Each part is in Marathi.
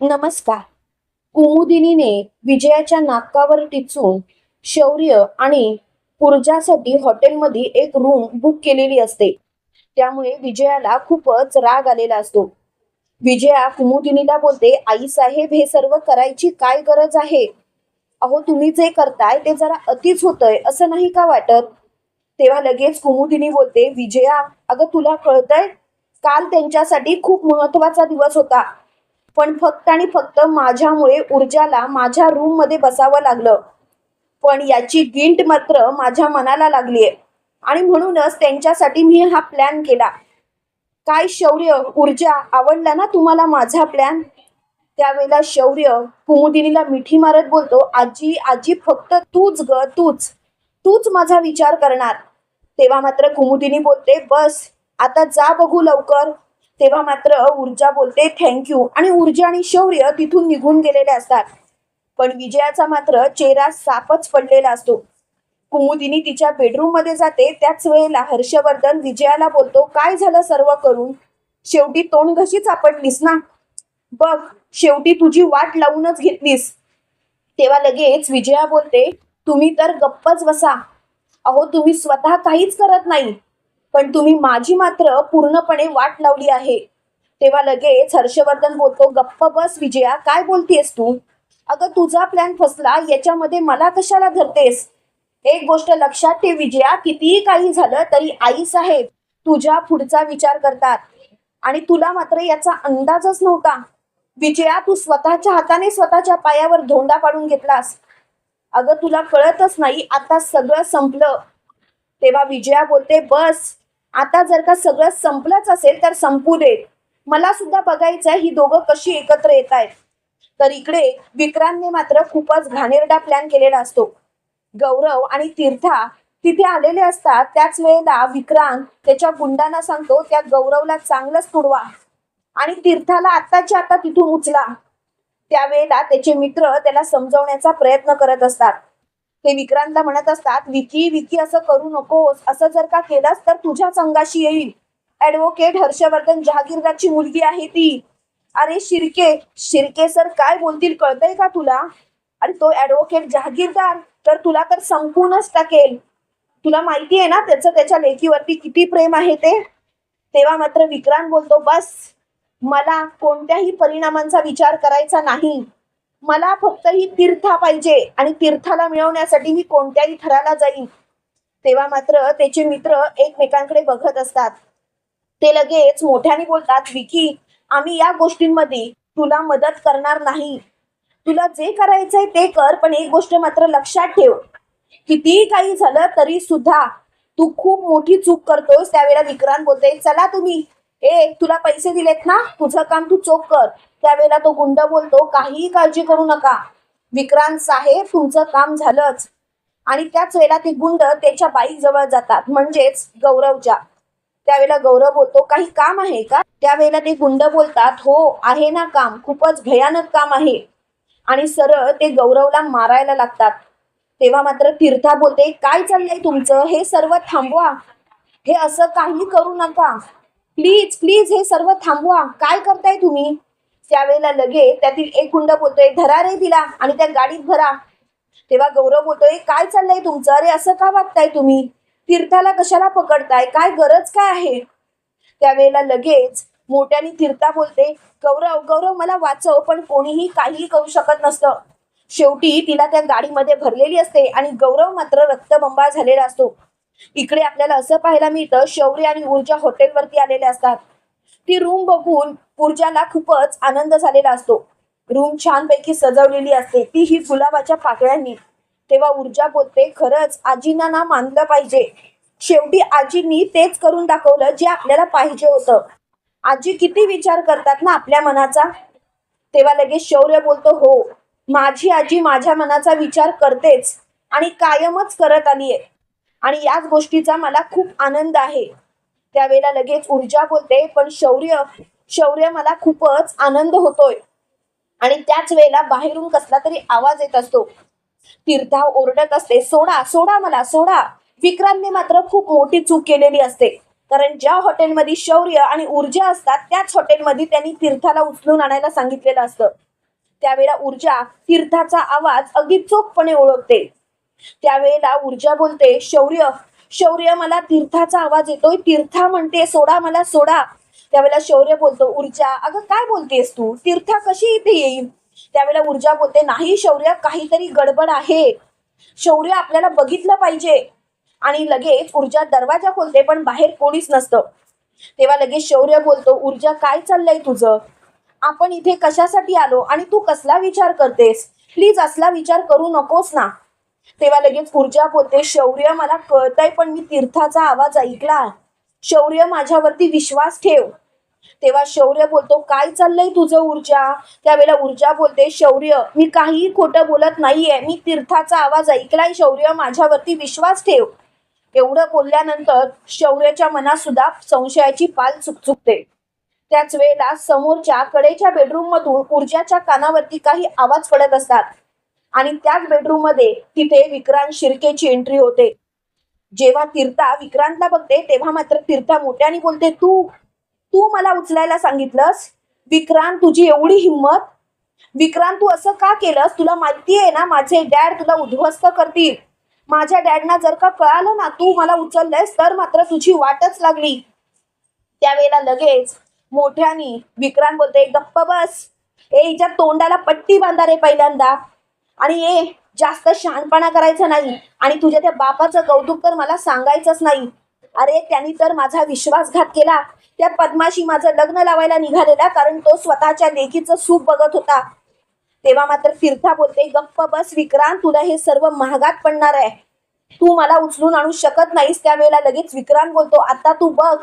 नमस्कार. कुमुदिनीने विजयाच्या नाकावर टिचून शौर्य आणि ऊर्जासाठी हॉटेलमध्ये एक रूम बुक केलेली असते. त्यामुळे विजयाला खूपच राग आलेला असतो. विजया कुमुदिनीला बोलते, आई साहेब, हे सर्व करायची काय गरज आहे? अहो, तुम्ही जे करताय ते जरा अतिच होतंय, असं नाही का वाटत? तेव्हा लगेच कुमुदिनी बोलते, विजया, अगं तुला कळतंय, काल त्यांच्यासाठी खूप महत्वाचा दिवस होता. पण फक्त आणि फक्त माझ्यामुळे ऊर्जाला माझ्या रूम मध्ये बसावं लागलं. पण याची गिल्ट मात्र माझ्या मनाला लागलीये आणि म्हणूनच त्यांच्यासाठी मी हा प्लॅन केला. काय शौर्य, ऊर्जा, आवडला ना तुम्हाला माझा प्लॅन? त्यावेळेला शौर्य कुमुदिनीला मिठी मारत बोलतो, आजी आजी, फक्त तूच ग, तूच तूच माझा विचार करणार. तेव्हा मात्र कुमुदिनी बोलते, बस आता जा बघू लवकर. तेव्हा मात्र ऊर्जा बोलते, थँक्यू, आणि ऊर्जा आणि शौर्य तिथून निघून गेलेले असतात. पण विजयाचा मात्र चेहरा सापच पडलेला असतो. कुमुदिनी तिच्या बेडरूम मध्ये जाते. त्याच वेळेला हर्षवर्धन विजयाला बोलतो, काय झालं सर्व करून? शेवटी तोंड घशीच आपटलीस ना? बघ, शेवटी तुझी वाट लावूनच घेतलीस. तेव्हा लगेच विजया बोलते, तुम्ही तर गप्पच बसा. अहो, तुम्ही स्वतः काहीच करत नाही, पण तुम्ही माझी मात्र पूर्णपणे वाट लावली आहे. तेव्हा लगेच हर्षवर्धन बोलतो, गप्प बस विजया, काय बोलतेस तू? अगं, तुझा प्लॅन फसला याच्यामध्ये मला कशाला धरतेस? एक गोष्ट लक्षात ठेव विजया, कितीही काही झालं तरी आई साहेब तुझ्या पुढचा विचार करतात, आणि तुला मात्र याचा अंदाजच नव्हता. विजया, तू स्वतःच्या हाताने स्वतःच्या पायावर धोंडा पाडून घेतलास. अगं, तुला कळतच नाही, आता सगळं संपलं. तेव्हा विजया बोलते, बस आता, जर का सगळं संपलंच असेल तर संपू दे. मला सुद्धा बघायचंय ही दोघं कशी एकत्र येत आहेत. तर इकडे विक्रांतने मात्र खूपच घाणेरडा प्लॅन केलेला असतो. गौरव आणि तीर्था तिथे आलेले असतात. त्याच वेळेला विक्रांत त्याच्या गुंडांना सांगतो, त्या गौरवला चांगलंच तुडवा आणि तीर्थाला आत्ताच्या आता तिथून उचला. त्यावेळेला त्याचे मित्र त्याला समजवण्याचा प्रयत्न करत असतात. ते विक्रांतला म्हणत असतात, विकी विकी, असं करू नकोस, असं जर का केलंस तर तुझ्याच अंगाशी येईल. ऍडव्होकेट हर्षवर्धन जहागीरदारची मुलगी आहे ती. अरे शिर्के, शिर्के सर काय बोलतील कळतंय का तुला? आणि तो ऍडव्होकेट जहागीरदार तर तुला तर संपूनच टाकेल. तुला माहिती आहे ना त्याचं त्याच्या लेकीवरती किती प्रेम आहे ते? तेव्हा मात्र विक्रांत बोलतो, बस, मला कोणत्याही परिणामांचा विचार करायचा नाही. मला फक्त ही तीर्था पाहिजे आणि तीर्थाला मिळवण्यासाठी मी कोणत्याही थराला जाईन. तेव्हा मात्र त्याचे मित्र एकमेकांकडे बघत असतात. ते लगेच मोठ्याने बोलतात, विकी, आम्ही या गोष्टींमध्ये तुला मदत करणार नाही. तुला जे करायचंय ते कर, पण एक गोष्ट मात्र लक्षात ठेव, कितीही काही झालं तरी सुद्धा तू खूप मोठी चूक करतोस. त्यावेळेला विक्रांत बोलते, चला तुम्ही, तुला पैसे दिलेत ना, तुझं काम तू चोख कर. त्यावेळेला तो गुंड बोलतो, काहीही काळजी करू नका विक्रांत साहेब, तुमचं काम झालंच. आणि त्याच वेळेला ते गुंड त्याच्या बाईक जवळ जातात, म्हणजेच गौरवच्या. त्यावेळेला गौरव बोलतो, काही काम आहे का? त्यावेळेला ते गुंड बोलतात, हो आहे ना काम, खूपच भयानक काम आहे. आणि सरळ ते गौरवला मारायला लागतात. तेव्हा मात्र तीर्था बोलते, काय चाललंय तुमचं? हे सर्व थांबवा, हे असं काही करू नका, प्लीज प्लीज, हे सर्व थांबवा, काय करताय तुम्ही? त्यावेळेला लगेच त्यातील एक गुंड बोलतोय, धरा रे तिला आणि त्या गाडीत भरा. तेव्हा गौरव बोलतोय, काय चाललंय तुमचं? अरे असं का वागताय तुम्ही? तीर्थाला कशाला पकडताय? काय गरज काय आहे? त्यावेळेला लगेच मोठ्याने तीर्था बोलते, गौरव गौरव, मला वाचव, पण कोणीही काहीही करू शकत नसतं. शेवटी तिला त्या गाडीमध्ये भरलेली असते आणि गौरव मात्र रक्तबंबाळ झालेला असतो. इकडे आपल्याला असं पाहायला मिळतं, शौर्य आणि ऊर्जा हॉटेलवरती आलेले असतात. ती रूम बघून ऊर्जाला खूपच आनंद झालेला असतो. रूम छानपैकी सजवलेली असते, ती ही गुलाबाच्या पाकळ्यांनी. तेव्हा ऊर्जा बोलते, खरंच आजींना ना मानलं पाहिजे. शेवटी आजींनी तेच करून दाखवलं जे आपल्याला पाहिजे होतं. आजी किती विचार करतात ना आपल्या मनाचा. तेव्हा लगेच शौर्य बोलतो, हो, माझी आजी माझ्या मनाचा विचार करतेच आणि कायमच करत आलीये, आणि याच गोष्टीचा मला खूप आनंद आहे. त्यावेळेला लगेच ऊर्जा बोलते, पण शौर्य शौर्य, मला खूपच आनंद होतोय. आणि त्याच वेळेला बाहेरून कसला तरी आवाज येत असतो. तीर्था ओरडत असते, सोडा सोडा मला, सोडा. विक्रांतने मात्र खूप मोठी चूक केलेली असते, कारण ज्या हॉटेलमध्ये शौर्य आणि ऊर्जा असतात त्याच हॉटेलमध्ये त्यांनी तीर्थाला उचलून आणायला सांगितलेलं असतं. त्यावेळेला ऊर्जा तीर्थाचा आवाज अगदी चोखपणे ओळखते. त्यावेळेला ऊर्जा बोलते, शौर्य शौर्य मला तीर्थाचा आवाज येतोय, तीर्था म्हणते सोडा मला सोडा. त्यावेळेला शौर्य बोलतो, ऊर्जा अगं काय बोलतेस तू, तीर्था कशी इथे येईल? त्यावेळेला ऊर्जा बोलते, नाही शौर्य, काहीतरी गडबड आहे. शौर्य आपल्याला बघितलं पाहिजे. आणि लगेच ऊर्जा दरवाजा खोलते, पण बाहेर कोणीच नसतं. तेव्हा लगेच शौर्य बोलतो, ऊर्जा काय चाललंय तुझं? आपण इथे कशासाठी आलो आणि तू कसला विचार करतेस? प्लीज असला विचार करू नकोस ना. तेव्हा लगेच ऊर्जा बोलते, शौर्य मला कळतंय, पण मी तीर्थाचा आवाज ऐकला. शौर्य माझ्यावरती विश्वास ठेव. तेव्हा शौर्य बोलतो, काय चाललंय तुझं ऊर्जा? त्यावेळेला ऊर्जा बोलते, शौर्य मी काहीही खोटं बोलत नाहीये, मी तीर्थाचा आवाज ऐकलाय, शौर्य माझ्यावरती विश्वास ठेव. एवढं बोलल्यानंतर शौर्याच्या मनात सुद्धा संशयाची पाल चुकचुकते. त्याच वेळेला समोरच्या कडेच्या बेडरूम मधून ऊर्जाच्या कानावरती काही आवाज पडत असतात. आणि त्याच बेडरूम मध्ये तिथे विक्रांत शिर्केची एंट्री होते. जेव्हा तीर्था विक्रांतला बघते तेव्हा मात्र तीर्था मोठ्याने बोलते, तू तू मला उचलायला सांगितलंस? विक्रांत, तुझी एवढी हिंमत? विक्रांत, तू असं का केलंस? तुला माहिती आहे ना माझे डॅड तुला उद्ध्वस्त करतील. माझ्या डॅडना जर का कळालं ना तू मला उचललंयस तर मात्र तुझी वाटच लागली. त्यावेळेला लगेच मोठ्याने विक्रांत बोलते, गप्प बस. हिच्या तोंडाला पट्टी बांधा रे पहिल्यांदा. आणि जास्त शहाणपणा करायचा नाही. आणि तुझ्या त्या बापाचं कौतुक तर मला सांगायचंच नाही. अरे त्यांनी तर माझा विश्वासघात केला. त्या पद्माशी माझं लग्न लावायला निघालेला, कारण तो स्वतःच्या लेकीचं सुख बघत होता. तेव्हा मात्र तीर्था बोलते, गप्प बस विक्रांत, तुला हे सर्व महागात पडणार आहे. तू मला उचलून आणू शकत नाहीस. त्यावेळेला लगेच विक्रांत बोलतो, आता तू बघ,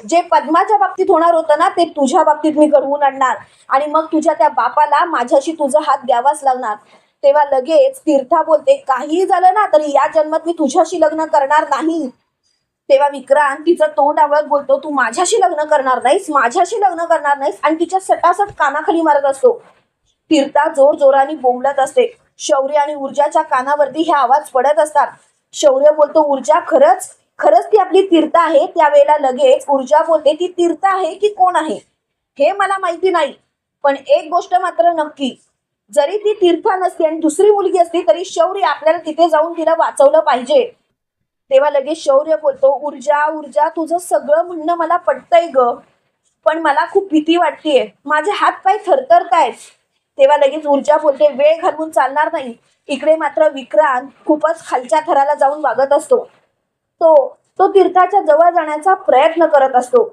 जे पद्माच्या बाबतीत होणार होतं ना ते तुझ्या बाबतीत मी घडवून आणणार. आणि मग तुझ्या त्या बापाला माझ्याशी तुझा हात द्यावाच लागणार. तेव्हा लगेच तीर्था बोलते, काही झालं ना तरी या जन्मात मी तुझ्याशी लग्न करणार नाही. तेव्हा विक्रांत तिचं तोंड आवळत बोलतो, तू माझ्याशी लग्न करणार नाहीस, माझ्याशी लग्न करणार नाहीस. आणि तिच्या सटासट कानाखाली मारत असतो. तीर्था जोर जोराने बोंबलत असते. शौर्य आणि ऊर्जाच्या कानावरती हे आवाज पडत असतात. शौर्य बोलतो, ऊर्जा खरंच खरंच ती आपली तीर्था आहे? त्यावेळेला लगेच ऊर्जा बोलते, ती तीर्था आहे की कोण आहे हे मला माहिती नाही, पण एक गोष्ट मात्र नक्की, जरी ती तीर्था नसती आणि दुसरी मुलगी असती तरी शौर्य आपल्याला तिथे जाऊन तिला वाचवलं पाहिजे. तेव्हा लगेच शौर्य बोलतो, ऊर्जा ऊर्जा तुझं सगळं म्हणणं मला पटतंय ग, पण मला खूप भीती वाटतेय, माझे हात पाय थरथरतायत. तेव्हा लगेच ऊर्जा बोलते, वेळ घालवून चालणार नाही. इकडे मात्र विक्रांत खूपच खालच्या थराला जाऊन वागत असतो. तो तो तीर्थाच्या जवळ जाण्याचा प्रयत्न करत असतो.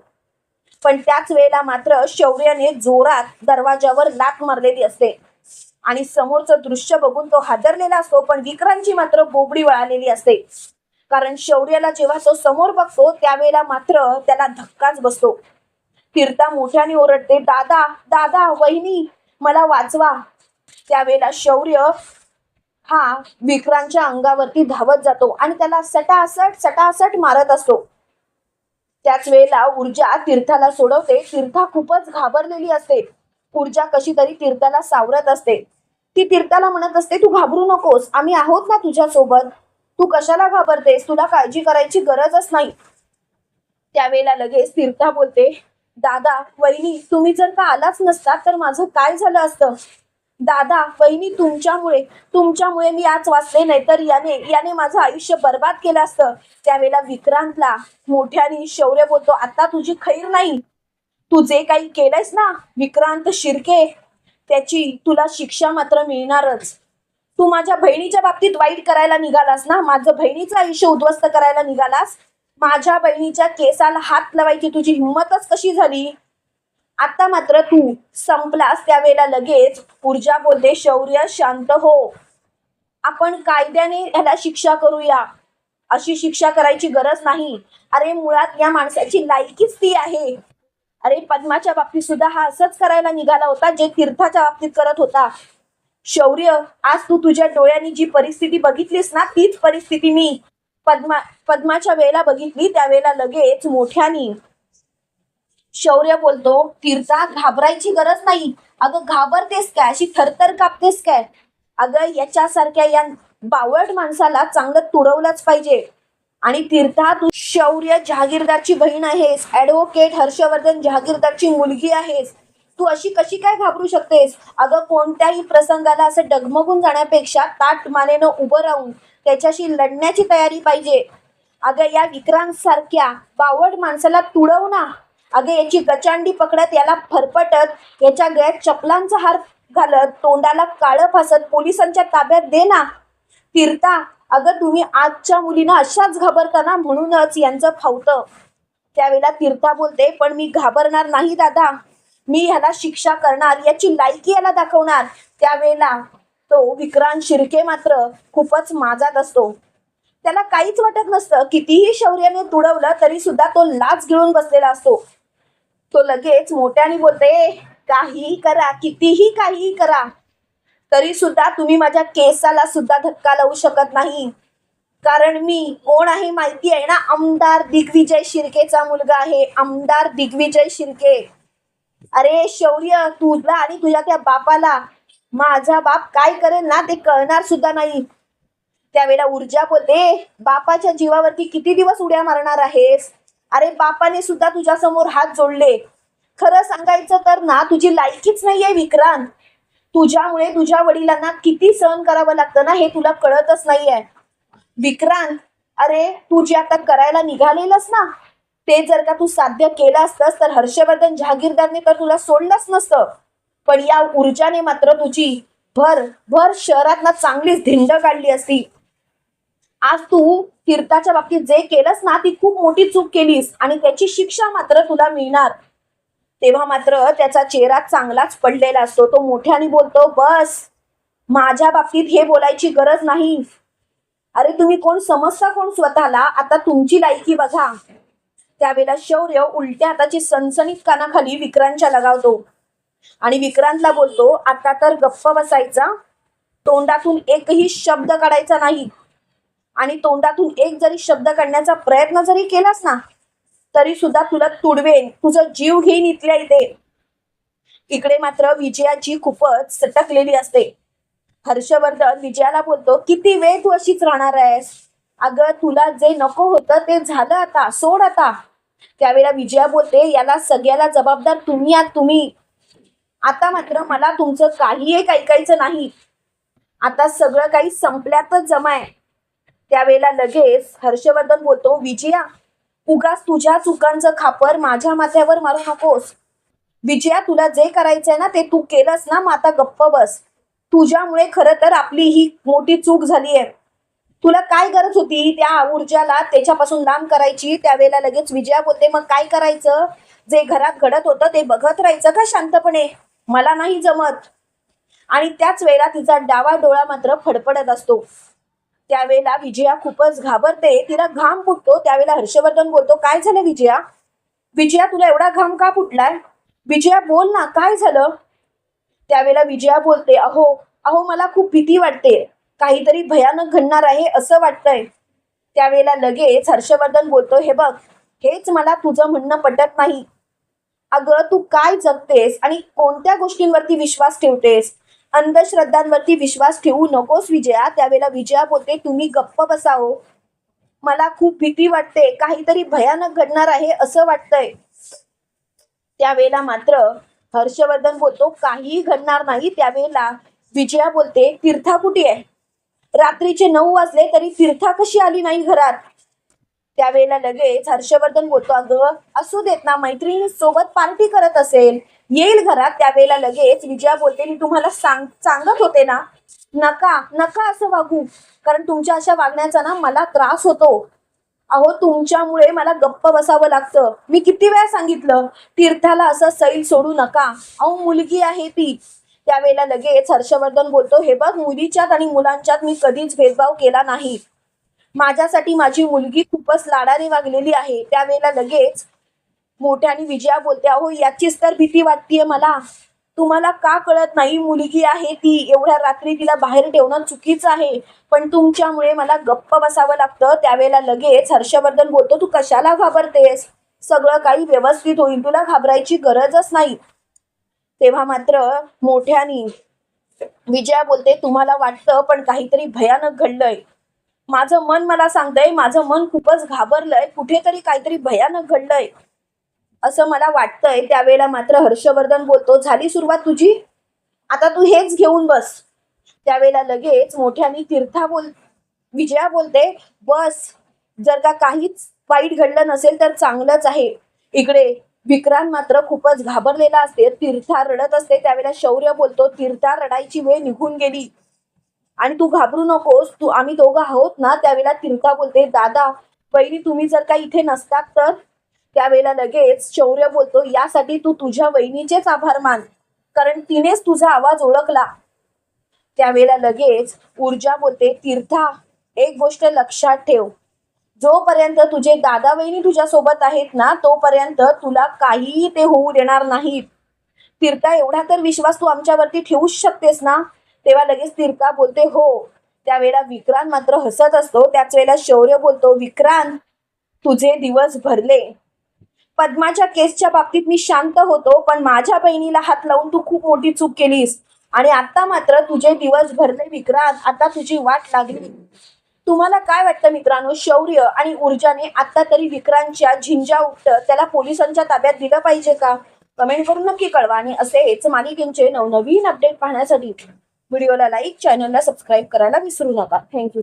पण त्याच वेळेला मात्र शौर्याने जोरात दरवाजावर लाथ मारलेली असते. आणि समोरचं दृश्य बघून तो हादरलेला असतो. पण विक्रांतची मात्र बोबडी वळालेली असते. कारण शौर्याला जेव्हा तो समोर बघतो त्यावेळेला मात्र त्याला धक्काच बसतो. तीर्था मोठ्याने ओरडते, दादा दादा वहिनी मला वाचवा. त्यावेळेला शौर्य हा विक्रांतच्या अंगावरती धावत जातो आणि त्याला सटासट सटासट मारत असतो. त्याच वेळेला ऊर्जा तीर्थाला सोडवते. तीर्था खूपच घाबरलेली असते. ऊर्जा कशी तरी तीर्थाला सावरत असते. ती तीर्थाला म्हणत असते, तू घाबरू नकोस, आम्ही आहोत ना तुझ्या सोबत, तू कशाला घाबरतेस, तुला काळजी करायची गरजच नाही. त्यावेळेला लगेच तीर्था बोलते, दादा वहिनी तुम्ही जर का आलाच नसता तर माझं काय झालं असतं? दादा वहिनी तुमच्यामुळे मी आज वाचले, नाही तर याने माझं आयुष्य बर्बाद केलं असतं. त्यावेळेला विक्रांतला मोठ्याने शौर्य बोलतो, आता तुझी खैर नाही. तू जे काही केलंयस ना विक्रांत शिर्के, त्याची तुला शिक्षा मात्र मिळणारच. तू माझ्या बहिणीच्या बाबतीत वाईट करायला निघालास ना, माझं बहिणीचं आयुष्य उद्ध्वस्त करायला निघालास. माझ्या बहिणीच्या केसाला हात लावायची तुझी हिंमतच कशी झाली? आता मात्र तू संपलास. त्यावेळेला लगेच ऊर्जा बोलते, शौर्य शांत हो, आपण कायद्याने ह्याला शिक्षा करूया, अशी शिक्षा करायची गरज नाही. अरे मुळात या माणसाची लायकीच ती आहे. अरे पद्माच्या बाबतीत सुद्धा हा असंच करायला निघाला होता जे तीर्थाच्या बाबतीत करत होता. शौर्य आज तू तुझ्या डोळ्यांनी जी परिस्थिती बघितलीस ना तीच परिस्थिती मी पद्माच्या वेळेला बघितली. त्यावेळेला लगेच मोठ्यानी शौर्य बोलतो, तीर्था घाबरायची गरज नाही. अगं घाबरतेस काय, अशी थरथर कापतेस काय? अगं याच्यासारख्या या बावळट माणसाला चांगलं तुडवलंच पाहिजे. आणि तीर्था तू शौर्य जहागीरदारची बहीण आहेस, ऍडव्होकेट हर्षवर्धन जहागीरदारची मुलगी आहेस. तू अशी कशी काय घाबरू शकतेस? अगं कोणत्याही प्रसंगाला असं डगमगून जाण्यापेक्षा ताठ मानेनं उभं राहून त्याच्याशी लढण्याची तयारी पाहिजे. अगं या विक्रांतसारख्या बावड माणसाला तुडव ना. अगं याची गचांडी पकडत, याला फरफटत, याच्या गळ्यात चपलांचा हार घालत, तोंडाला काळं फासत पोलिसांच्या ताब्यात दे ना. तीर्था, अगं तुम्ही आजच्या मुलींना अशाच घाबरता ना, म्हणूनच यांचं फावतं. त्यावेळेला तीर्था बोलते, पण मी घाबरणार नाही दादा. मी ह्याला शिक्षा करणार, याची लायकी याला दाखवणार. त्यावेळेला तो विक्रांत शिर्के मात्र खूपच माजात असतो. त्याला काहीच वाटत नसतं. कितीही शौर्याने तुडवलं तरी सुद्धा तो लाच गिळून बसलेला असतो. तो लगेच मोठ्याने बोलते, काहीही करा, कितीही काहीही करा, तरी सुद्धा तुम्ही माझ्या केसाला सुद्धा धक्का लावू शकत नाही. कारण मी कोण आहे माहिती आहे ना? आमदार दिग्विजय शिर्केचा मुलगा आहे. आमदार दिग्विजय शिर्के. अरे शौर्य, तुला आणि तुझ्या त्या बापाला माझा बाप काय करेल ना ते कळणार सुद्धा नाही. त्यावेळेला ऊर्जा बोलते, बापाच्या जीवावरती किती दिवस उड्या मारणार आहेस? अरे बापाने सुद्धा तुझ्या समोर हात जोडले. खरं सांगायचं तर ना, तुझी लायकीच नाहीये विक्रांत. तुझ्यामुळे तुझ्या वडिलांना किती सहन करावं लागतं ना, हे तुला कळतच नाहीये विक्रांत. अरे तू जे आता करायला निघालेलंस ना, ते जर का तू साध्य केलं असतंस तर हर्षवर्धन जहागीरदारने तर तुला सोडलंच नसतं. पण या ऊर्जाने मात्र तुझी भर शहरात ना चांगलीच धिंड काढली असती. आज तू तीर्थाच्या बाबतीत जे केलंस ना, ती खूप मोठी चूक केलीस आणि त्याची शिक्षा मात्र तुला मिळणार. तेव्हा मात्र त्याचा चेहरा चांगलाच पडलेला असतो. तो मोठ्याने बोलतो, बस, माझ्या बाबतीत हे बोलायची गरज नाही. अरे तुम्ही कोण समजता कोण स्वतःला? आता तुमची लायकी बघा. त्यावेळेला शौर्य उलट्या हाताची सणसणीत कानाखाली विक्रांतच्या लगावतो आणि विक्रांतला बोलतो, आता तर गप्प बसायचा, तोंडातून एकही शब्द काढायचा नाही. आणि तोंडातून एक जरी शब्द काढण्याचा प्रयत्न जरी केलास ना, तरी सुद्धा तुला तुडवेन, तुझं जीव घेईन इथल्या इथे. इकडे मात्र विजयाची खूपच सटकलेली असते. हर्षवर्धन विजयाला बोलतो, किती वेळ तू अशीच राहणार आहेस? अगं तुला जे नको होतं ते झालं, आता सोड आता. त्यावेळेला विजया बोलते, याला सगळ्याला जबाबदार तुम्ही आहात तुम्ही. आता मात्र मला तुमचं काही एक ऐकायचं नाही. आता सगळं काही संपल्यातच जमाय. त्यावेळेला लगेच हर्षवर्धन बोलतो, विजया, उगाच तुझ्या चुकांचं खापर माझ्या माथ्यावर मारू नकोस. विजया, तुला जे करायचंय ना ते तू केलंस ना, मग आता गप्प बस. तुझ्यामुळे खरं तर आपली ही मोठी चूक झाली आहे. तुला काय गरज होती त्या ऊर्जाला त्याच्यापासून लांब करायची? त्यावेळेला लगेच विजया बोलते, मग काय करायचं? जे घरात घडत होतं ते बघत राहायचं का शांतपणे? मला नाही जमत. आणि त्याच वेळेला तिचा डावा डोळा मात्र फडफडत असतो. त्यावेळेला विजया खूपच घाबरते, तिला घाम फुटतो. त्यावेळेला हर्षवर्धन बोलतो, काय झालं विजया? विजया, तुला एवढा घाम का फुटलाय? विजया बोल ना, काय झालं? त्यावेळेला विजया बोलते, अहो अहो मला खूप भीती वाटते, काहीतरी भयानक घडणार आहे असं वाटतंय. त्यावेळेला लगेच हर्षवर्धन बोलतो, हे बघ, हेच मला तुझं म्हणणं पटत नाही. अगं तू काय जगतेस आणि कोणत्या गोष्टींवरती विश्वास ठेवतेस? अंधश्रद्धांवरती विश्वास ठेवू नकोस विजया. त्यावेळेला विजया बोलते, तुम्ही गप्प बसाओ, मला खूप भीती वाटते, काहीतरी भयानक घडणार आहे असं वाटतंय. त्यावेळेला मात्र हर्षवर्धन बोलतो, काहीही घडणार नाही. त्यावेळेला विजया बोलते, तीर्था कुठे आहे? रात्रीचे 9 वाजले तरी तीर्था कशी आली नाही घरात? त्यावेळेला लगेच हर्षवर्धन बोलतो, अगं असू देत ना, मैत्रिणी सोबत पार्टी करत असेल, येईल घरात. त्यावेळेला लगेच विजया बोलते, मी तुम्हाला सांगत होते ना, नका नका असं वागू, कारण तुमच्या अशा वागण्याचा ना मला त्रास होतो. अहो तुमच्यामुळे मला गप्प बसावं लागतं. मी किती वेळा सांगितलं, तीर्थाला असं सैल सोडू नका, अहो मुलगी आहे ती. त्यावेळेला लगेच हर्षवर्धन बोलतो, हे बघ, मुलीच्यात आणि मुलांच्यात मी कधीच भेदभाव केला नाही. माझ्यासाठी माझी मुलगी खूपच लाडाने वागलेली आहे. त्यावेळेला लगेच मोठ्याने विजया बोलते, अहो याचीच तर भीती वाटतेय मला. तुम्हाला का कळत नाही? मुलगी आहे ती, एवढ्या रात्री तिला बाहेर ठेवणं चुकीचं आहे, पण तुमच्यामुळे मला गप्प बसावं लागतं. त्यावेळेला लगेच हर्षवर्धन बोलतो, तू कशाला घाबरतेस? सगळं काही व्यवस्थित होईल, तुला घाबरायची गरजच नाही. तेव्हा मात्र मोठ्याने विजया बोलते, तुम्हाला वाटतं पण काहीतरी भयानक घडलंय. माझं मन मला सांगतंय, माझं मन खूपच घाबरलंय, कुठेतरी काहीतरी भयानक घडलंय. असं मला वाटतंय. त्यावेळेला मात्र हर्षवर्धन बोलतो, झाली सुरुवात तुझी, आता तू हेच घेऊन बस. त्यावेळेला लगेच मोठ्याने विजया बोलते, बस, जर का काहीच वाईट घडलं नसेल तर चांगलंच आहे. इकडे विक्रांत मात्र खूपच घाबरलेला असते. तीर्था रडत असते. त्यावेळेला शौर्य बोलतो, तीर्था, रडायची वेळ निघून गेली आणि तू घाबरू नकोस, आम्ही दोघं आहोत ना. त्यावेळेला तीर्था बोलते, दादा, पहिली तुम्ही जर का इथे नसतात तर. त्यावेळेला लगेच शौर्य बोलतो, यासाठी तू तुझ्या वहिनीचेच आभार मान, कारण तिनेच तुझा आवाज ओळखला. त्यावेळेला लगेच ऊर्जा बोलते, तीर्था, एक गोष्ट लक्षात ठेव, जोपर्यंत तुझे दादा वहिनी तुझ्या सोबत आहेत ना, तोपर्यंत तुला काहीही ते होऊ देणार नाहीत. तीर्था, एवढा तर विश्वास तू आमच्यावरती ठेवूच शकतेस ना. तेव्हा लगेच तीर्था बोलते, हो. त्यावेळेला विक्रांत मात्र हसत असतो. त्याच वेळेला शौर्य बोलतो, विक्रांत, तुझे दिवस भरले. पद्माच्या केसच्या बाबतीत मी शांत होतो, पण माझ्या बहिणीला हात लावून तू खूप मोठी चूक केलीस आणि आता मात्र तुझे दिवस भरले विक्रांत. आता तुझी वाट लागली. तुम्हाला काय वाटतं मित्रांनो, शौर्य आणि ऊर्जाने आता तरी विक्रांतच्या झिंजा उपटत त्याला पोलिसांच्या ताब्यात दिलं पाहिजे का? कमेंट करून नक्की कळवा. आणि असेच मालिकेचे नवनवीन अपडेट पाहण्यासाठी व्हिडिओला लाईक, चॅनलला सबस्क्राईब करायला विसरू नका. थँक्यू.